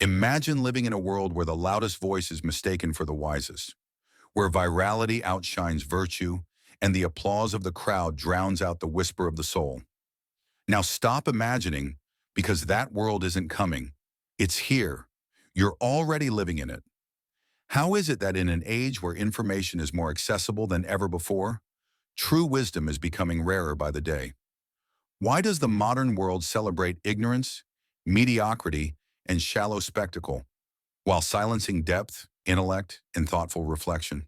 Imagine living in a world where the loudest voice is mistaken for the wisest, where virality outshines virtue and the applause of the crowd drowns out the whisper of the soul. Now stop imagining, because that world isn't coming. It's here. You're already living in it. How is it that in an age where information is more accessible than ever before, true wisdom is becoming rarer by the day? Why does the modern world celebrate ignorance, mediocrity, and shallow spectacle, while silencing depth, intellect, and thoughtful reflection?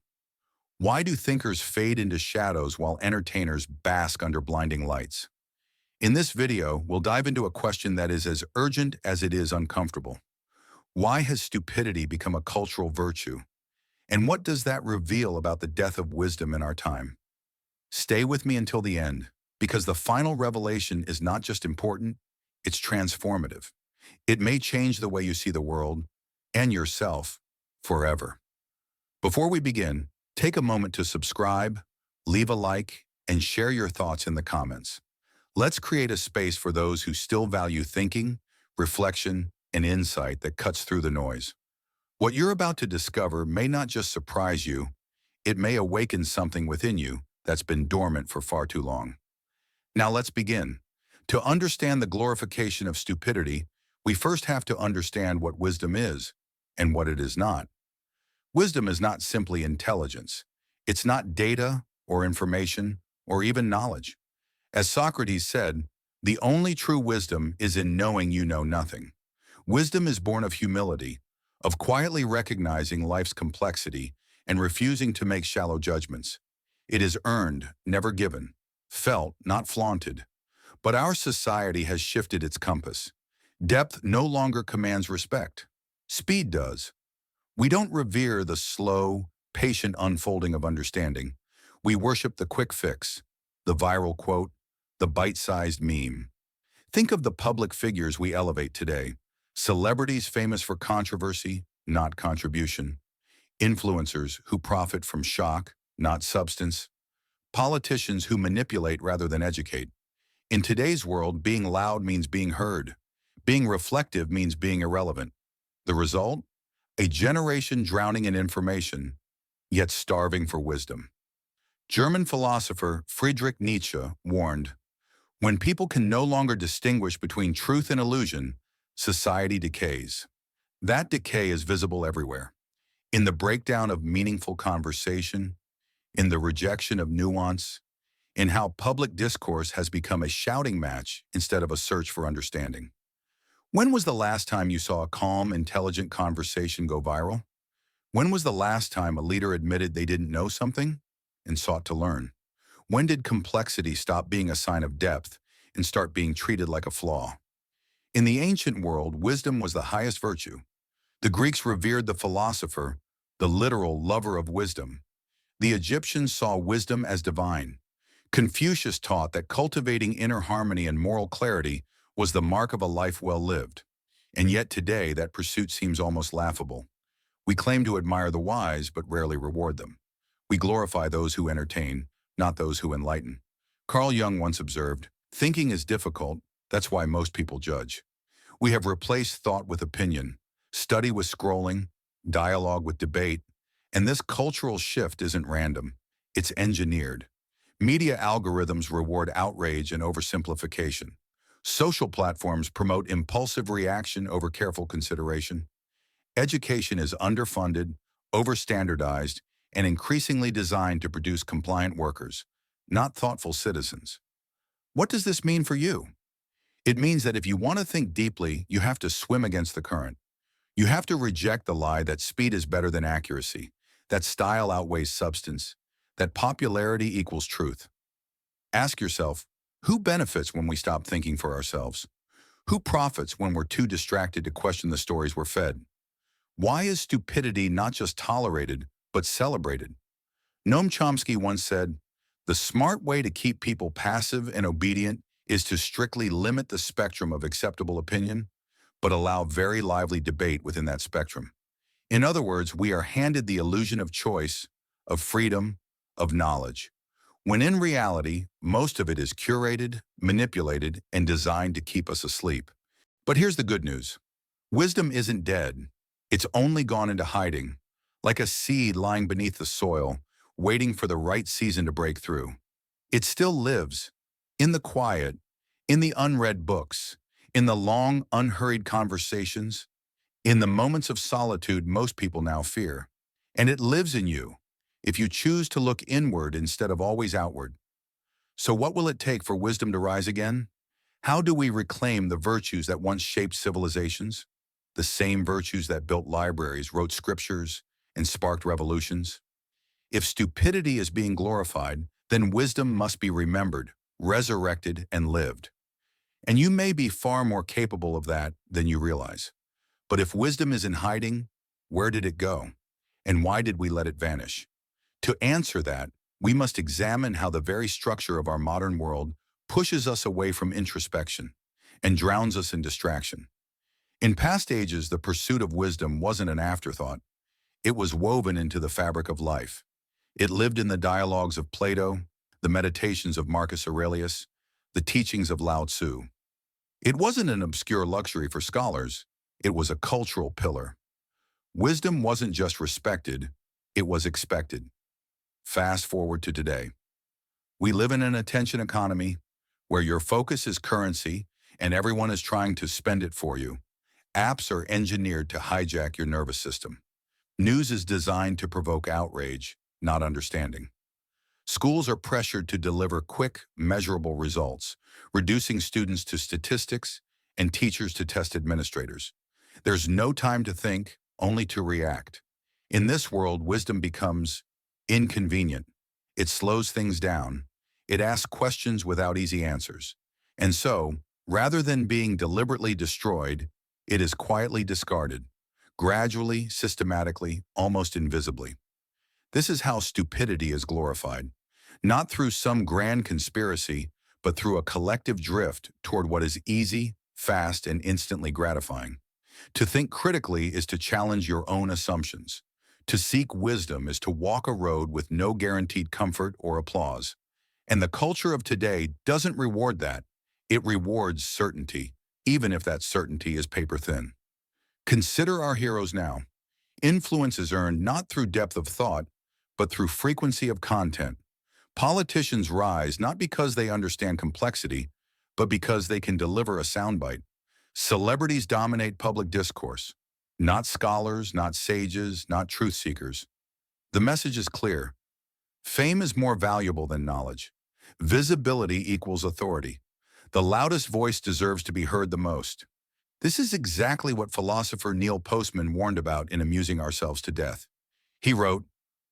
Why do thinkers fade into shadows while entertainers bask under blinding lights? In this video, we'll dive into a question that is as urgent as it is uncomfortable. Why has stupidity become a cultural virtue? And what does that reveal about the death of wisdom in our time? Stay with me until the end, because the final revelation is not just important, it's transformative. It may change the way you see the world and yourself forever. Before we begin, take a moment to subscribe, leave a like, and share your thoughts in the comments. Let's create a space for those who still value thinking, reflection, and insight that cuts through the noise. What you're about to discover may not just surprise you, it may awaken something within you that's been dormant for far too long. Now let's begin. To understand the glorification of stupidity, we first have to understand what wisdom is and what it is not. Wisdom is not simply intelligence. It's not data or information or even knowledge. As Socrates said, the only true wisdom is in knowing you know nothing. Wisdom is born of humility, of quietly recognizing life's complexity and refusing to make shallow judgments. It is earned, never given, felt, not flaunted. But our society has shifted its compass. Depth no longer commands respect. Speed does. We don't revere the slow, patient unfolding of understanding. We worship the quick fix, the viral quote, the bite-sized meme. Think of the public figures we elevate today. Celebrities famous for controversy, not contribution. Influencers who profit from shock, not substance. Politicians who manipulate rather than educate. In today's world, being loud means being heard. Being reflective means being irrelevant. The result? A generation drowning in information, yet starving for wisdom. German philosopher Friedrich Nietzsche warned, "When people can no longer distinguish between truth and illusion, society decays." That decay is visible everywhere. In the breakdown of meaningful conversation, in the rejection of nuance, in how public discourse has become a shouting match instead of a search for understanding. When was the last time you saw a calm, intelligent conversation go viral? When was the last time a leader admitted they didn't know something and sought to learn? When did complexity stop being a sign of depth and start being treated like a flaw? In the ancient world, wisdom was the highest virtue. The Greeks revered the philosopher, the literal lover of wisdom. The Egyptians saw wisdom as divine. Confucius taught that cultivating inner harmony and moral clarity was the mark of a life well lived. And yet today, that pursuit seems almost laughable. We claim to admire the wise, but rarely reward them. We glorify those who entertain, not those who enlighten. Carl Jung once observed, "Thinking is difficult, that's why most people judge." We have replaced thought with opinion, study with scrolling, dialogue with debate, and this cultural shift isn't random, it's engineered. Media algorithms reward outrage and oversimplification. Social platforms promote impulsive reaction over careful consideration. Education is underfunded, overstandardized, and increasingly designed to produce compliant workers, not thoughtful citizens. What does this mean for you? It means that if you want to think deeply, you have to swim against the current. You have to reject the lie that speed is better than accuracy, that style outweighs substance, that popularity equals truth. Ask yourself, who benefits when we stop thinking for ourselves? Who profits when we're too distracted to question the stories we're fed? Why is stupidity not just tolerated, but celebrated? Noam Chomsky once said, "The smart way to keep people passive and obedient is to strictly limit the spectrum of acceptable opinion, but allow very lively debate within that spectrum." In other words, we are handed the illusion of choice, of freedom, of knowledge, when in reality, most of it is curated, manipulated, and designed to keep us asleep. But here's the good news. Wisdom isn't dead. It's only gone into hiding, like a seed lying beneath the soil, waiting for the right season to break through. It still lives, in the quiet, in the unread books, in the long, unhurried conversations, in the moments of solitude most people now fear. And it lives in you, if you choose to look inward instead of always outward. So what will it take for wisdom to rise again? How do we reclaim the virtues that once shaped civilizations? The same virtues that built libraries, wrote scriptures, and sparked revolutions? If stupidity is being glorified, then wisdom must be remembered, resurrected, and lived. And you may be far more capable of that than you realize. But if wisdom is in hiding, where did it go? And why did we let it vanish? To answer that, we must examine how the very structure of our modern world pushes us away from introspection and drowns us in distraction. In past ages, the pursuit of wisdom wasn't an afterthought. It was woven into the fabric of life. It lived in the dialogues of Plato, the meditations of Marcus Aurelius, the teachings of Lao Tzu. It wasn't an obscure luxury for scholars. It was a cultural pillar. Wisdom wasn't just respected, it was expected. Fast forward to today. We live in an attention economy where your focus is currency and everyone is trying to spend it for you. Apps are engineered to hijack your nervous system. News is designed to provoke outrage, not understanding. Schools are pressured to deliver quick, measurable results, reducing students to statistics and teachers to test administrators. There's no time to think, only to react. In this world, wisdom becomes inconvenient. It slows things down. It asks questions without easy answers. And so, rather than being deliberately destroyed, it is quietly discarded, gradually, systematically, almost invisibly. This is how stupidity is glorified, not through some grand conspiracy, but through a collective drift toward what is easy, fast, and instantly gratifying. To think critically is to challenge your own assumptions. To seek wisdom is to walk a road with no guaranteed comfort or applause. And the culture of today doesn't reward that. It rewards certainty, even if that certainty is paper thin. Consider our heroes now. Influence is earned not through depth of thought, but through frequency of content. Politicians rise not because they understand complexity, but because they can deliver a soundbite. Celebrities dominate public discourse. Not scholars, not sages, not truth seekers. The message is clear. Fame is more valuable than knowledge. Visibility equals authority. The loudest voice deserves to be heard the most. This is exactly what philosopher Neil Postman warned about in Amusing Ourselves to Death. He wrote,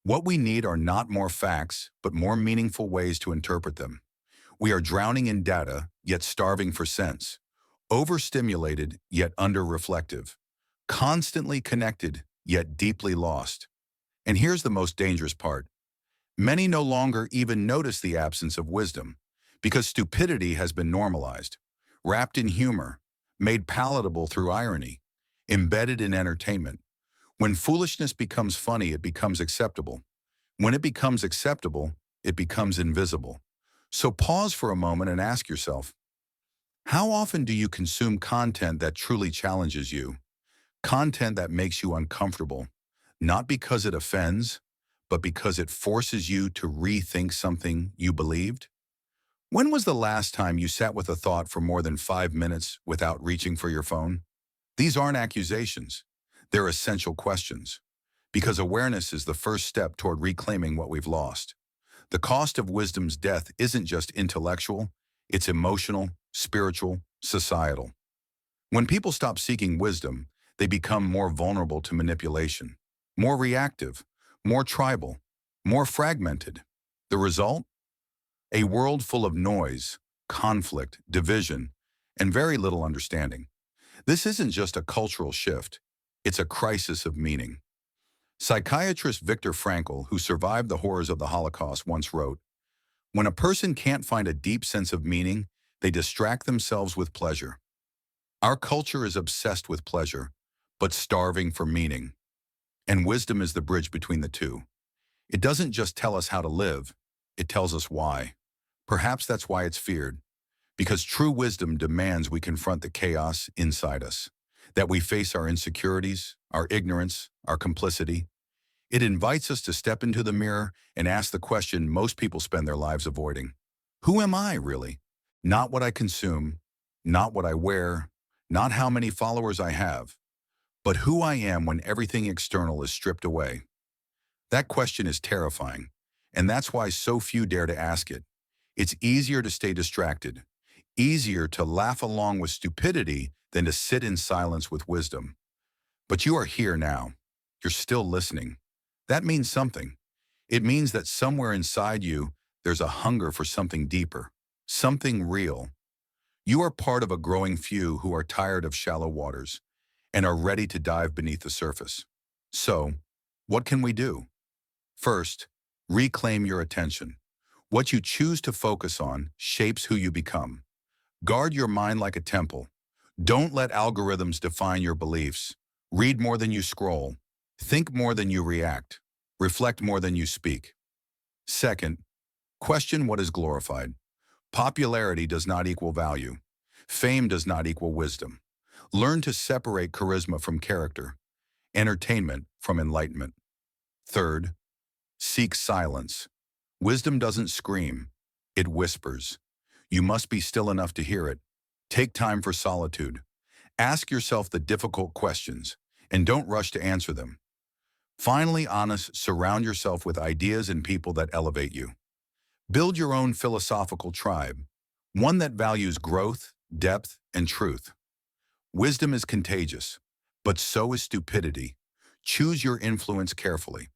"What we need are not more facts, but more meaningful ways to interpret them. We are drowning in data, yet starving for sense. Overstimulated, yet under-reflective. Constantly connected, yet deeply lost." And here's the most dangerous part. Many no longer even notice the absence of wisdom, because stupidity has been normalized, wrapped in humor, made palatable through irony, embedded in entertainment. When foolishness becomes funny, it becomes acceptable. When it becomes acceptable, it becomes invisible. So pause for a moment and ask yourself, how often do you consume content that truly challenges you? Content that makes you uncomfortable, not because it offends, but because it forces you to rethink something you believed? When was the last time you sat with a thought for more than 5 minutes without reaching for your phone? These aren't accusations. They're essential questions. Because awareness is the first step toward reclaiming what we've lost. The cost of wisdom's death isn't just intellectual, it's emotional, spiritual, societal. When people stop seeking wisdom, they become more vulnerable to manipulation, more reactive, more tribal, more fragmented. The result? A world full of noise, conflict, division, and very little understanding. This isn't just a cultural shift, it's a crisis of meaning. Psychiatrist Viktor Frankl, who survived the horrors of the Holocaust, once wrote, "When a person can't find a deep sense of meaning, they distract themselves with pleasure." Our culture is obsessed with pleasure, but starving for meaning. And wisdom is the bridge between the two. It doesn't just tell us how to live, it tells us why. Perhaps that's why it's feared. Because true wisdom demands we confront the chaos inside us. that we face our insecurities, our ignorance, our complicity. It invites us to step into the mirror and ask the question most people spend their lives avoiding. Who am I, really? Not what I consume, not what I wear, not how many followers I have, but who I am when everything external is stripped away. That question is terrifying, and that's why so few dare to ask it. It's easier to stay distracted, easier to laugh along with stupidity than to sit in silence with wisdom. But you are here now. You're still listening. That means something. It means that somewhere inside you, there's a hunger for something deeper, something real. You are part of a growing few who are tired of shallow waters and are ready to dive beneath the surface. So, what can we do? First, reclaim your attention. What you choose to focus on shapes who you become. Guard your mind like a temple. Don't let algorithms define your beliefs. Read more than you scroll. Think more than you react. Reflect more than you speak. Second, question what is glorified. Popularity does not equal value. Fame does not equal wisdom. Learn to separate charisma from character, entertainment from enlightenment. Third, seek silence. Wisdom doesn't scream, it whispers. You must be still enough to hear it. Take time for solitude. Ask yourself the difficult questions, and don't rush to answer them. Finally, surround yourself with ideas and people that elevate you. Build your own philosophical tribe, one that values growth, depth, and truth. Wisdom is contagious, but so is stupidity. Choose your influence carefully.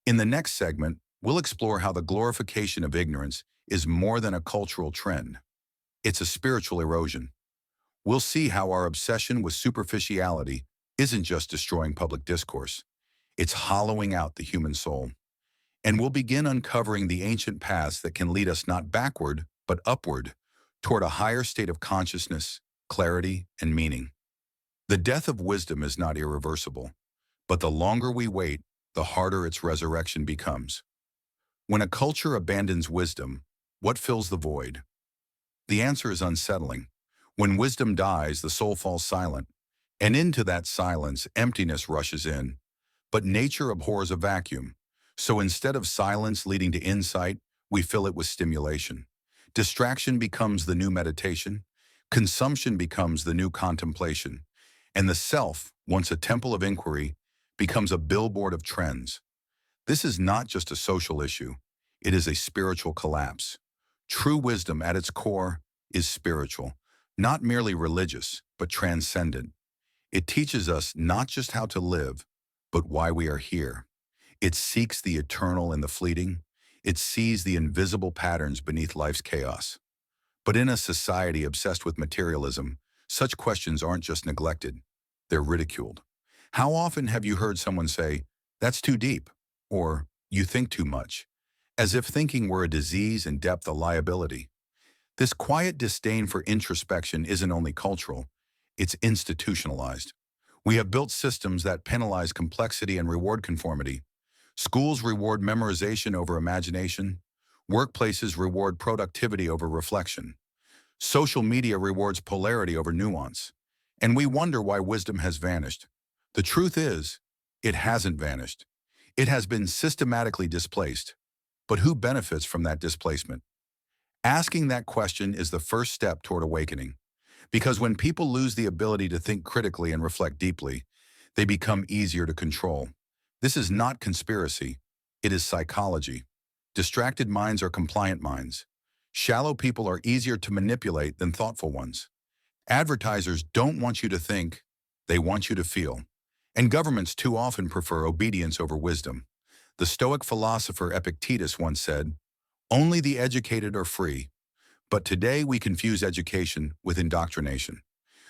In the next segment, we'll explore how the glorification of ignorance is more than a cultural trend. It's a spiritual erosion. We'll see how our obsession with superficiality isn't just destroying public discourse. It's hollowing out the human soul. And we'll begin uncovering the ancient paths that can lead us not backward, but upward, toward a higher state of consciousness, clarity, and meaning. The death of wisdom is not irreversible, but the longer we wait, the harder its resurrection becomes. When a culture abandons wisdom, what fills the void? The answer is unsettling. When wisdom dies, the soul falls silent, and into that silence, emptiness rushes in. But nature abhors a vacuum, so instead of silence leading to insight, we fill it with stimulation. Distraction becomes the new meditation, consumption becomes the new contemplation, and the self, once a temple of inquiry, becomes a billboard of trends. This is not just a social issue, it is a spiritual collapse. True wisdom at its core is spiritual, not merely religious, but transcendent. It teaches us not just how to live, but why we are here. It seeks the eternal in the fleeting. It sees the invisible patterns beneath life's chaos. But in a society obsessed with materialism, such questions aren't just neglected, they're ridiculed. How often have you heard someone say, "That's too deep," or "You think too much," as if thinking were a disease and depth a liability? This quiet disdain for introspection isn't only cultural, it's institutionalized. We have built systems that penalize complexity and reward conformity. Schools reward memorization over imagination. Workplaces reward productivity over reflection. Social media rewards polarity over nuance. And we wonder why wisdom has vanished. The truth is, it hasn't vanished. It has been systematically displaced. But who benefits from that displacement? Asking that question is the first step toward awakening. Because when people lose the ability to think critically and reflect deeply, they become easier to control. This is not conspiracy, it is psychology. Distracted minds are compliant minds. Shallow people are easier to manipulate than thoughtful ones. Advertisers don't want you to think, they want you to feel. And governments too often prefer obedience over wisdom. The Stoic philosopher Epictetus once said, "Only the educated are free." But today we confuse education with indoctrination.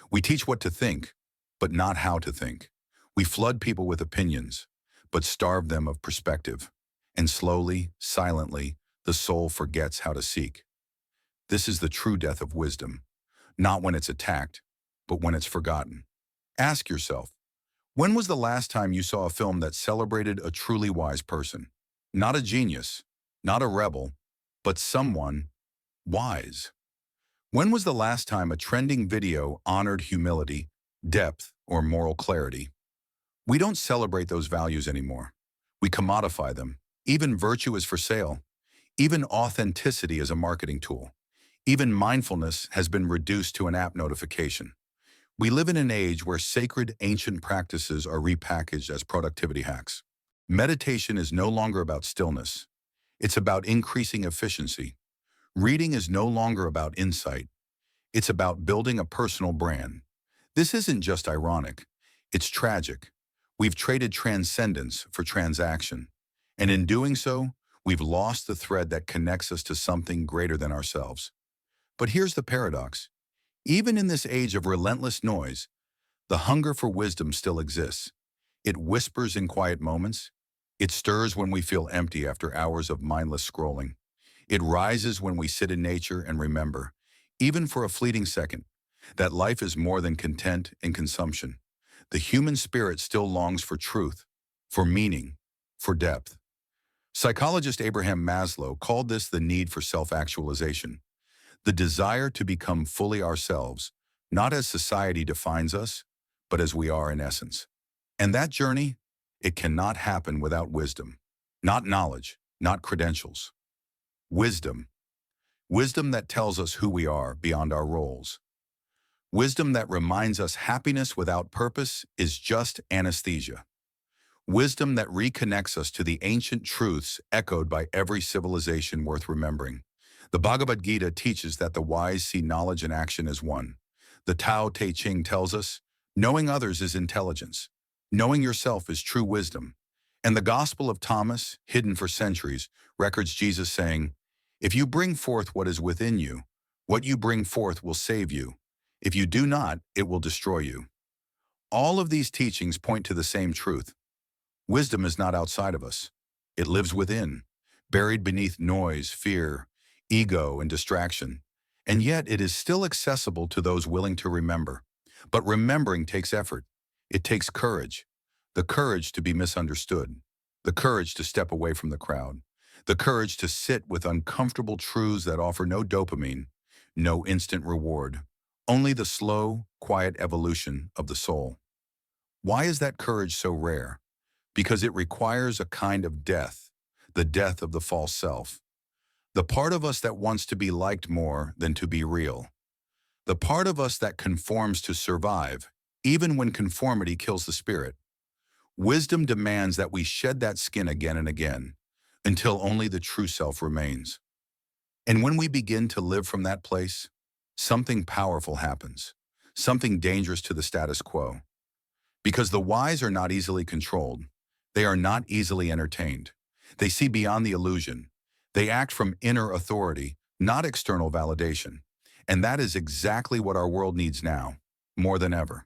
We teach what to think, but not how to think. We flood people with opinions, but starve them of perspective. And slowly, silently, the soul forgets how to seek. This is the true death of wisdom, not when it's attacked, but when it's forgotten. Ask yourself, when was the last time you saw a film that celebrated a truly wise person? Not a genius, not a rebel, but someone wise. When was the last time a trending video honored humility, depth, or moral clarity. We don't celebrate those values anymore. We commodify them. Even virtue is for sale. Even authenticity is a marketing tool. Even mindfulness has been reduced to an app notification. We live in an age where sacred ancient practices are repackaged as productivity hacks. Meditation is no longer about stillness. It's about increasing efficiency. Reading is no longer about insight. It's about building a personal brand. This isn't just ironic. It's tragic. We've traded transcendence for transaction. And in doing so, we've lost the thread that connects us to something greater than ourselves. But here's the paradox. Even in this age of relentless noise, the hunger for wisdom still exists. It whispers in quiet moments. It stirs when we feel empty after hours of mindless scrolling. It rises when we sit in nature and remember, even for a fleeting second, that life is more than content and consumption. The human spirit still longs for truth, for meaning, for depth. Psychologist Abraham Maslow called this the need for self-actualization, the desire to become fully ourselves, not as society defines us, but as we are in essence. And that journey, it cannot happen without wisdom, not knowledge, not credentials. Wisdom. Wisdom that tells us who we are beyond our roles. Wisdom that reminds us happiness without purpose is just anesthesia. Wisdom that reconnects us to the ancient truths echoed by every civilization worth remembering. The Bhagavad Gita teaches that the wise see knowledge and action as one. The Tao Te Ching tells us, knowing others is intelligence. Knowing yourself is true wisdom. And the Gospel of Thomas, hidden for centuries, records Jesus saying, if you bring forth what is within you, what you bring forth will save you. If you do not, it will destroy you. All of these teachings point to the same truth. Wisdom is not outside of us. It lives within, buried beneath noise, fear, ego, and distraction. And yet it is still accessible to those willing to remember. But remembering takes effort. It takes courage. The courage to be misunderstood. The courage to step away from the crowd. The courage to sit with uncomfortable truths that offer no dopamine, no instant reward. Only the slow, quiet evolution of the soul. Why is that courage so rare? Because it requires a kind of death, the death of the false self. The part of us that wants to be liked more than to be real. The part of us that conforms to survive, even when conformity kills the spirit. Wisdom demands that we shed that skin again and again, until only the true self remains. And when we begin to live from that place, something powerful happens, something dangerous to the status quo. Because the wise are not easily controlled. They are not easily entertained. They see beyond the illusion. They act from inner authority, not external validation. And that is exactly what our world needs now, more than ever.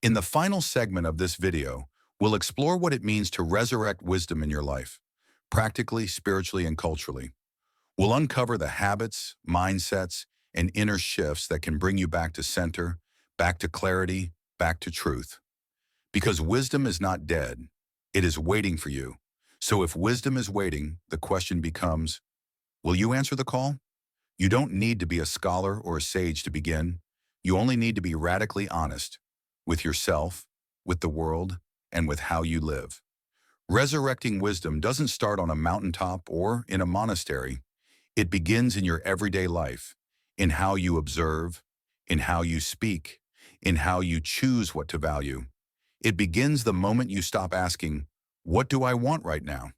In the final segment of this video, we'll explore what it means to resurrect wisdom in your life, practically, spiritually, and culturally. We'll uncover the habits, mindsets, and inner shifts that can bring you back to center, back to clarity, back to truth. Because wisdom is not dead. It is waiting for you. So if wisdom is waiting, the question becomes, will you answer the call? You don't need to be a scholar or a sage to begin. You only need to be radically honest with yourself, with the world, and with how you live. Resurrecting wisdom doesn't start on a mountaintop or in a monastery. It begins in your everyday life, in how you observe, in how you speak, in how you choose what to value. It begins the moment you stop asking, what do I want right now?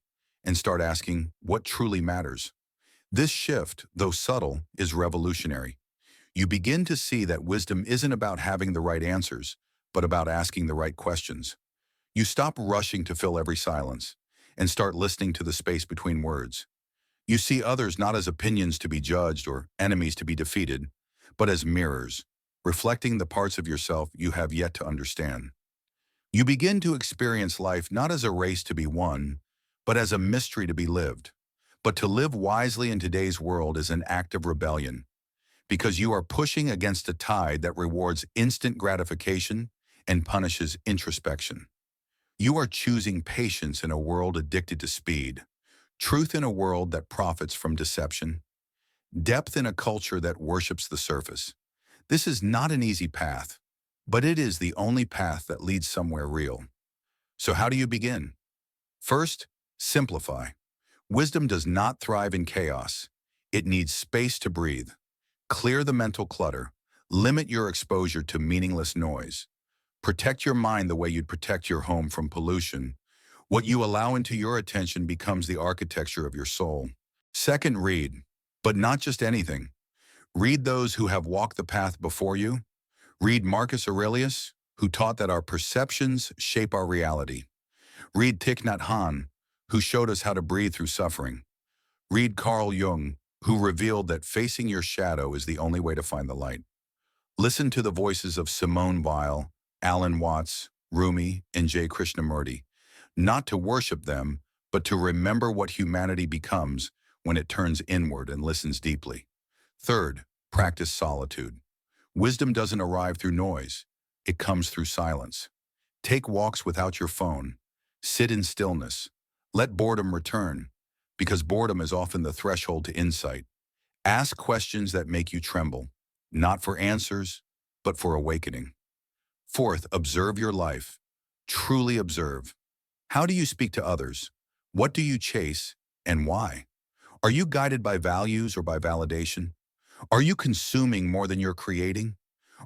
And start asking, what truly matters? This shift, though subtle, is revolutionary. You begin to see that wisdom isn't about having the right answers, but about asking the right questions. You stop rushing to fill every silence and start listening to the space between words. You see others not as opinions to be judged or enemies to be defeated, but as mirrors, reflecting the parts of yourself you have yet to understand. You begin to experience life not as a race to be won, but as a mystery to be lived. But to live wisely in today's world is an act of rebellion, because you are pushing against a tide that rewards instant gratification and punishes introspection. You are choosing patience in a world addicted to speed, truth in a world that profits from deception, depth in a culture that worships the surface. This is not an easy path, but it is the only path that leads somewhere real. So how do you begin? First, simplify. Wisdom does not thrive in chaos. It needs space to breathe. Clear the mental clutter. Limit your exposure to meaningless noise. Protect your mind the way you'd protect your home from pollution. What you allow into your attention becomes the architecture of your soul. Second, read. But not just anything. Read those who have walked the path before you. Read Marcus Aurelius, who taught that our perceptions shape our reality. Read Thich Nhat Hanh, who showed us how to breathe through suffering. Read Carl Jung, who revealed that facing your shadow is the only way to find the light. Listen to the voices of Simone Weil, Alan Watts, Rumi, and J. Krishnamurti, not to worship them, but to remember what humanity becomes when it turns inward and listens deeply. Third, practice solitude. Wisdom doesn't arrive through noise. It comes through silence. Take walks without your phone. Sit in stillness. Let boredom return, because boredom is often the threshold to insight. Ask questions that make you tremble, not for answers, but for awakening. Fourth, observe your life. Truly observe. How do you speak to others? What do you chase, and why? Are you guided by values or by validation? Are you consuming more than you're creating?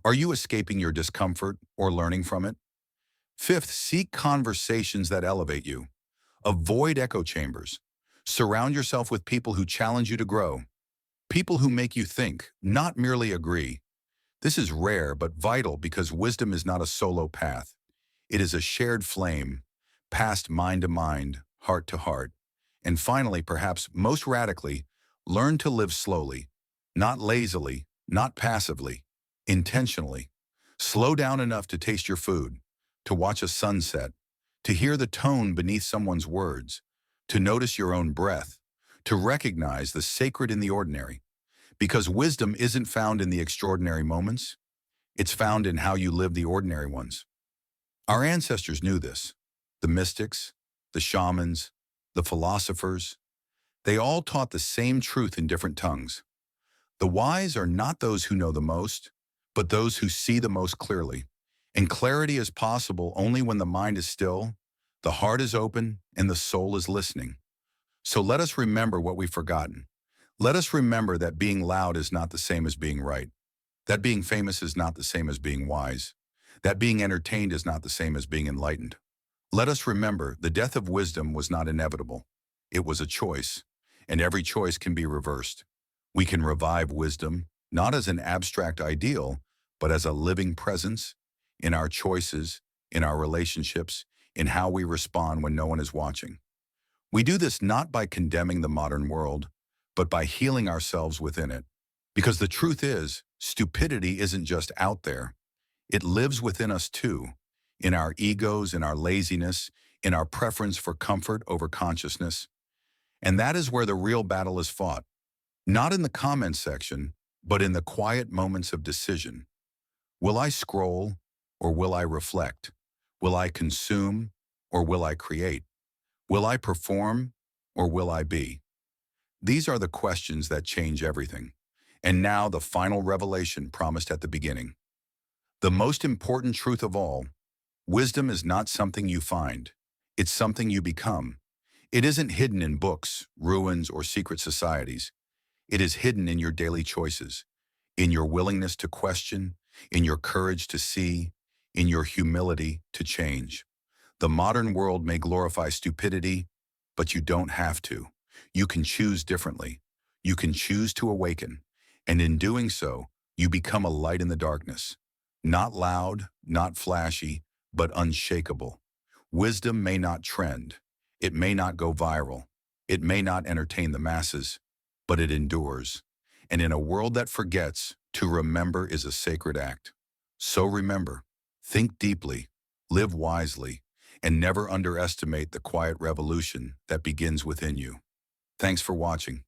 Are you escaping your discomfort or learning from it? Fifth, seek conversations that elevate you. Avoid echo chambers. Surround yourself with people who challenge you to grow. People who make you think, not merely agree. This is rare but vital because wisdom is not a solo path. It is a shared flame, passed mind to mind, heart to heart. And finally, perhaps most radically, learn to live slowly, not lazily, not passively, intentionally. Slow down enough to taste your food, to watch a sunset, to hear the tone beneath someone's words, to notice your own breath, to recognize the sacred in the ordinary. Because wisdom isn't found in the extraordinary moments, it's found in how you live the ordinary ones. Our ancestors knew this. The mystics, the shamans, the philosophers, they all taught the same truth in different tongues. The wise are not those who know the most, but those who see the most clearly. And clarity is possible only when the mind is still, the heart is open, and the soul is listening. So let us remember what we've forgotten. Let us remember that being loud is not the same as being right, that being famous is not the same as being wise, that being entertained is not the same as being enlightened. Let us remember the death of wisdom was not inevitable. It was a choice, and every choice can be reversed. We can revive wisdom, not as an abstract ideal, but as a living presence in our choices, in our relationships, in how we respond when no one is watching. We do this not by condemning the modern world, but by healing ourselves within it. Because the truth is, stupidity isn't just out there. It lives within us too, in our egos, in our laziness, in our preference for comfort over consciousness. And that is where the real battle is fought. Not in the comments section, but in the quiet moments of decision. Will I scroll, or will I reflect? Will I consume, or will I create? Will I perform, or will I be? These are the questions that change everything. And now the final revelation promised at the beginning. The most important truth of all, wisdom is not something you find. It's something you become. It isn't hidden in books, ruins, or secret societies. It is hidden in your daily choices, in your willingness to question, in your courage to see, in your humility to change. The modern world may glorify stupidity, but you don't have to. You can choose differently. You can choose to awaken. And in doing so, you become a light in the darkness. Not loud, not flashy, but unshakable. Wisdom may not trend. It may not go viral. It may not entertain the masses, but it endures. And in a world that forgets, to remember is a sacred act. So remember, think deeply, live wisely, and never underestimate the quiet revolution that begins within you. Thanks for watching.